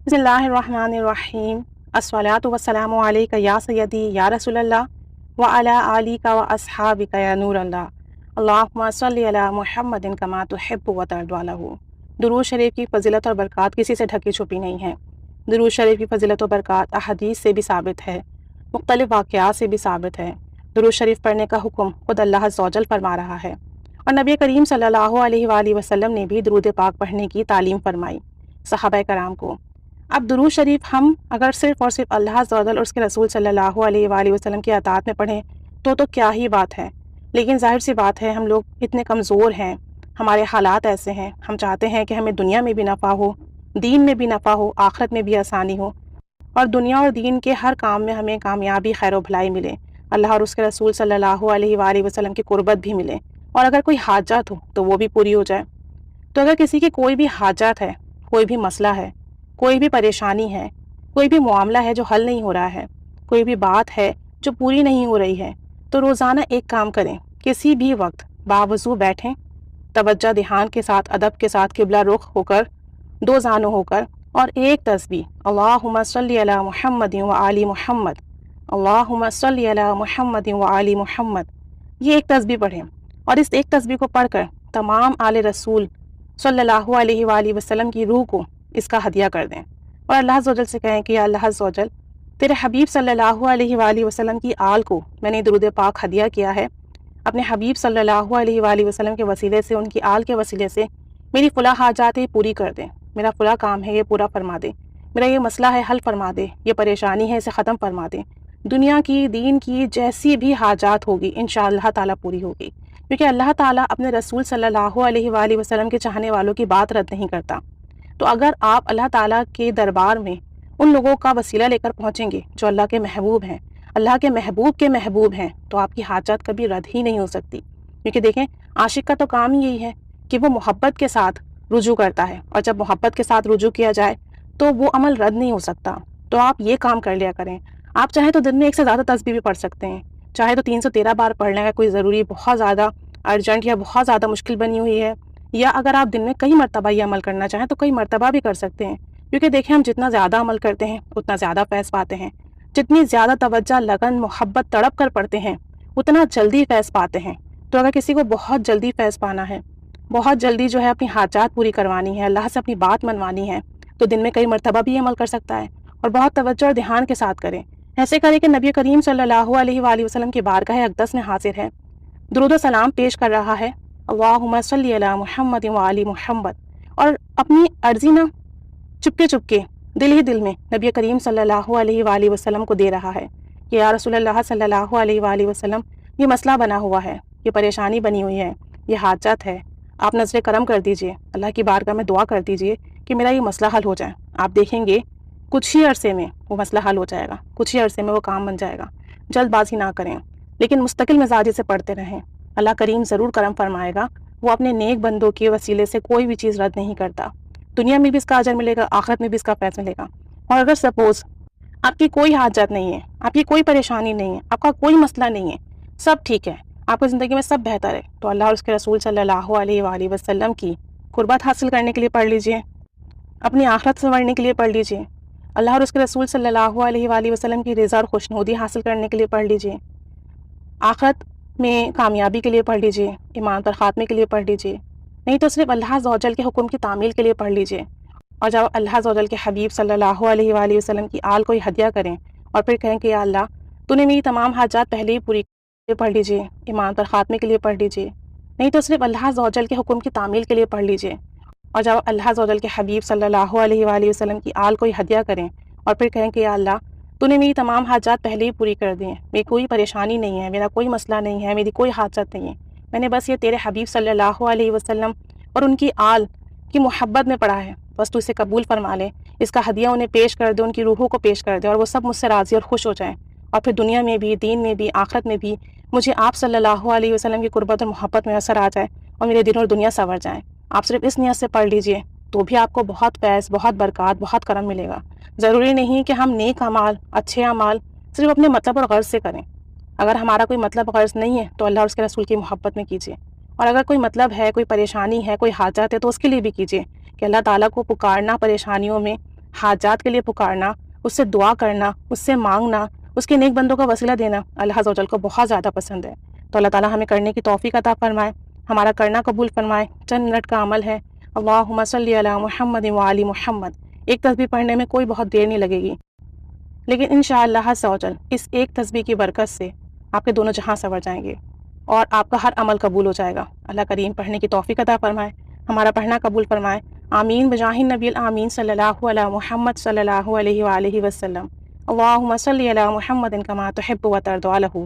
बिस्मिल्लाहिर्रहमानिर्रहीम अस्सलातु वस्सलामु अलैका या सय्यदी या रसूलल्लाह व अला आलिका व अस्हाबिका या नूरल्लाह अल्लाहुम्मा सल्लि अला मुहम्मदिन कमा तुहिब्बु व तर्दा लहू। दुरूद शरीफ की फ़ज़ीलत और बरक़ात किसी से ढकी छुपी नहीं है। दुरूद शरीफ की फ़ज़ीलत और बरक़ात अहदीस से भी साबित है, मुख्तलिफ़ वाक़यात से भी साबित है। दुरूद शरीफ पढ़ने का हुक्म खुद अल्लाह अज़्ज़ व जल फरमा रहा है और नबी करीम सल्लल्लाहु अलैहि वसल्लम ने भी दुरूद पाक पढ़ने की तालीम फरमाई सहाबा कराम को। अब दुरूद शरीफ हम अगर सिर्फ़ और सिर्फ अल्लाह अज़्ज़ व जल और उसके रसूल सल्लल्लाहु अलैहि वसल्लम की अताअत में पढ़ें तो क्या ही बात है। लेकिन ज़ाहिर सी बात है, हम लोग इतने कमज़ोर हैं, हमारे हालात ऐसे हैं, हम चाहते हैं कि हमें दुनिया में भी नफ़ा हो, दीन में भी नफ़ा हो, आखिरत में भी आसानी हो और दुनिया और दीन के हर काम में हमें कामयाबी खैर व भलाई मिले, अल्लाह और उसके रसूल सल्लल्लाहु अलैहि वसल्लम की कुर्बत भी मिले और अगर कोई हाजत हो तो वो भी पूरी हो जाए। तो अगर किसी की कोई भी हाजत है, कोई भी मसला है, कोई भी परेशानी है, कोई भी मामला है जो हल नहीं हो रहा है, कोई भी बात है जो पूरी नहीं हो रही है, तो रोज़ाना एक काम करें, किसी भी वक्त बावज़ू बैठें, तवज्जो ध्यान के साथ, अदब के साथ किबला रुख होकर, दो ज़ानों होकर और एक तस्बीह अल्लाहुम्मा सल्ली अला मुहम्मदिन व आली मुहम्मद, अल्लाहुम्मा सल्ली अला मुहम्मदिन व आली मुहम्मद, ये एक तस्बीह पढ़ें और इस एक तस्बीह को पढ़कर तमाम आले रसूल सल्लल्लाहु अलैहि वसल्लम की रूह को इसका हदिया कर दें और अल्लाह अज़्ज़ व जल से कहें कि या अल्लाह अज़्ज़ व जल, तेरे हबीब सल्लल्लाहु अलैहि वसल्लम की आल को मैंने दुरूद पाक हदिया किया है। अपने हबीब सल्लल्लाहु अलैहि वसल्लम के वसीले से, उनकी आल के वसीले से मेरी फ़ुला हाजात है पूरी कर दें, मेरा फ़ुला काम है ये पूरा फरमा दे, मेरा ये मसला है हल फरमा दे, ये परेशानी है इसे ख़त्म फरमा दे। दुनिया की, दीन की जैसी भी हाजात होगी इंशाअल्लाह ताला पूरी होगी, क्योंकि अल्लाह ताला अपने रसूल सल्लल्लाहु अलैहि वसल्लम के चाहने वालों की बात रद्द नहीं करता। तो अगर आप अल्लाह ताला के दरबार में उन लोगों का वसीला लेकर पहुँचेंगे जो अल्लाह के महबूब हैं, अल्लाह के महबूब हैं, तो आपकी हाजत कभी रद्द ही नहीं हो सकती। क्योंकि देखें, आशिक का तो काम ही यही है कि वो मोहब्बत के साथ रुजू करता है और जब मोहब्बत के साथ रुजू किया जाए तो वो अमल रद्द नहीं हो सकता। तो आप ये काम कर लिया करें। आप चाहें तो दिन में 1 से ज़्यादा तस्बीह भी पढ़ सकते हैं, चाहे तो 313 बार पढ़ लें, कोई ज़रूरी बहुत ज़्यादा अर्जेंट या बहुत ज़्यादा मुश्किल बनी हुई है, या अगर आप दिन में कई मरतबा ये अमल करना चाहें तो कई मरतबा भी कर सकते हैं। क्योंकि देखें, हम जितना ज़्यादा अमल करते हैं उतना ज़्यादा फैज़ पाते हैं, जितनी ज़्यादा तवज्जो, लगन, मोहब्बत तड़प कर पढ़ते हैं उतना जल्दी फैज़ पाते हैं। तो अगर किसी को बहुत जल्दी फैज़ पाना है, बहुत जल्दी जो है अपनी हाजात पूरी करवानी है, अल्लाह से अपनी बात मनवानी है, तो दिन में कई मरतबा भी अमल कर सकता है और बहुत तवज्जो और ध्यान के साथ करें। ऐसे करें कि नबी करीम सल्लल्लाहु अलैहि वसल्लम की बारगाह अक़दस में हाजिर है, दुरूद व सलाम पेश कर रहा है, अल्लाहुम्मा सल्ली अला मुहम्मदिन व आली मुहम्मद, और अपनी अर्जी ना चुपके चुपके दिल ही दिल में नबी करीम सल्लल्लाहु अलैहि वसल्लम को दे रहा है कि या रसूलल्लाह सल्लल्लाहु अलैहि वसल्लम, ये मसला बना हुआ है, ये परेशानी बनी हुई है, ये हाजत है, आप नज़र करम कर दीजिए, अल्लाह की बारगाह में दुआ कर दीजिए कि मेरा ये मसला हल हो जाए। आप देखेंगे कुछ ही अरसे में वो मसला हल हो जाएगा, कुछ ही अरसे में वो काम बन जाएगा। जल्दबाजी ना करें, लेकिन मुस्तकिल मिजाजी से पढ़ते रहें, अल्लाह करीम ज़रूर करम फरमाएगा। वो अपने नेक बंदों के वसीले से कोई भी चीज़ रद्द नहीं करता, दुनिया में भी इसका अजर मिलेगा, आखिरत में भी इसका फैज़ मिलेगा। और अगर सपोज़ आपकी कोई हाजत नहीं है, आपकी कोई परेशानी नहीं है, आपका कोई मसला नहीं है, सब ठीक है, आपकी ज़िंदगी में सब बेहतर है, तो अल्लाह और उसके रसूल सल्लल्लाहु अलैहि वसल्लम की कुर्बत हासिल करने के लिए पढ़ लीजिए, अपनी आखिरत संवरने के लिए पढ़ लीजिए, अल्लाह और उसके रसूल सल्लल्लाहु अलैहि वसल्लम की रज़ा और खुशनुदी हासिल करने के लिए पढ़ लीजिए, आखिरत में कामयाबी के लिए पढ़ लीजिए, ईमान पर ख़ात्मे के लिए पढ़ लीजिए, नहीं तो सिर्फ अल्लाह अज़्ज़ व जल के हुक्म की तामील के लिए पढ़ लीजिए। और जब अल्लाह अज़्ज़ व जल के हबीब सल्लल्लाहु अलैहि वसल्लम की आल को हदिया करें और फिर कहें कि या अल्लाह, तूने मेरी तमाम हाजात पहले ही पूरी पढ़ लीजिए, ईमान पर ख़ात्मे के लिए पढ़ लीजिए, नहीं तो सिर्फ अल्लाह अज़्ज़ व जल के हुक्म की तामील के लिए पढ़ लीजिए। और जब अल्लाह अज़्ज़ व जल के हबीब सल्लल्लाहु अलैहि वसल्लम की आल को हदिया करें और फिर कहें कि या अल्लाह, तूने मेरी तमाम हाजात पहले ही पूरी कर दी हैं, मेरी कोई परेशानी नहीं है, मेरा कोई मसला नहीं है, मेरी कोई हाजत नहीं है, मैंने बस ये तेरे हबीब सल्लल्लाहु अलैहि वसल्लम और उनकी आल की मोहब्बत में पढ़ा है, बस तू इसे कबूल फरमा ले, इसका हदिया उन्हें पेश कर दे, उनकी रूहों को पेश कर दे और वो सब मुझसे राज़ी और खुश हो जाएँ और फिर दुनिया में भी, दीन में भी, आखिरत में भी मुझे आप सल्लल्लाहु अलैहि वसल्लम की कुर्बत और मोहब्बत में असर आ जाए और मेरे दिन और दुनिया संवर जाए। आप सिर्फ इस नियत से पढ़ लीजिए तो भी आपको बहुत फैज़, बहुत बरक़ात, बहुत करम मिलेगा। ज़रूरी नहीं कि हम नेक अमाल, अच्छे अमाल सिर्फ अपने मतलब और गर्ज़ से करें। अगर हमारा कोई मतलब गर्ज़ नहीं है तो अल्लाह और उसके रसूल की मोहब्बत में कीजिए, और अगर कोई मतलब है, कोई परेशानी है, कोई हाजत है, तो उसके लिए भी कीजिए कि अल्लाह ताला को पुकारना परेशानियों में حاجات کے لیے پکارنا، اس سے دعا کرنا، اس سے مانگنا، اس کے نیک بندوں کا وسیلہ دینا اللہ عز و جل کو بہت زیادہ پسند ہے۔ تو اللہ تعالیٰ ہمیں کرنے کی توفیق عطا فرمائے، ہمارا کرنا قبول فرمائے۔ چند منٹ کا عمل ہے، اللہم صلی علی محمد وآل محمد۔ ایک تسبیح پڑھنے میں کوئی بہت دیر نہیں لگے گی، لیکن انشاءاللہ عز و جل اس ایک تسبیح کی برکت سے آپ کے دونوں جہاں سنور جائیں گے اور آپ کا ہر عمل قبول ہو جائے گا۔ اللہ کریم پڑھنے کی توفیق عطا فرمائے، ہمارا پڑھنا قبول فرمائے، آمین بجاہ النبی الآمین صلی اللہ علی محمد صلی اللہ علیہ وآلہ وسلم۔ اللہم صلی علی محمد کما تحب و ترضی عنہ۔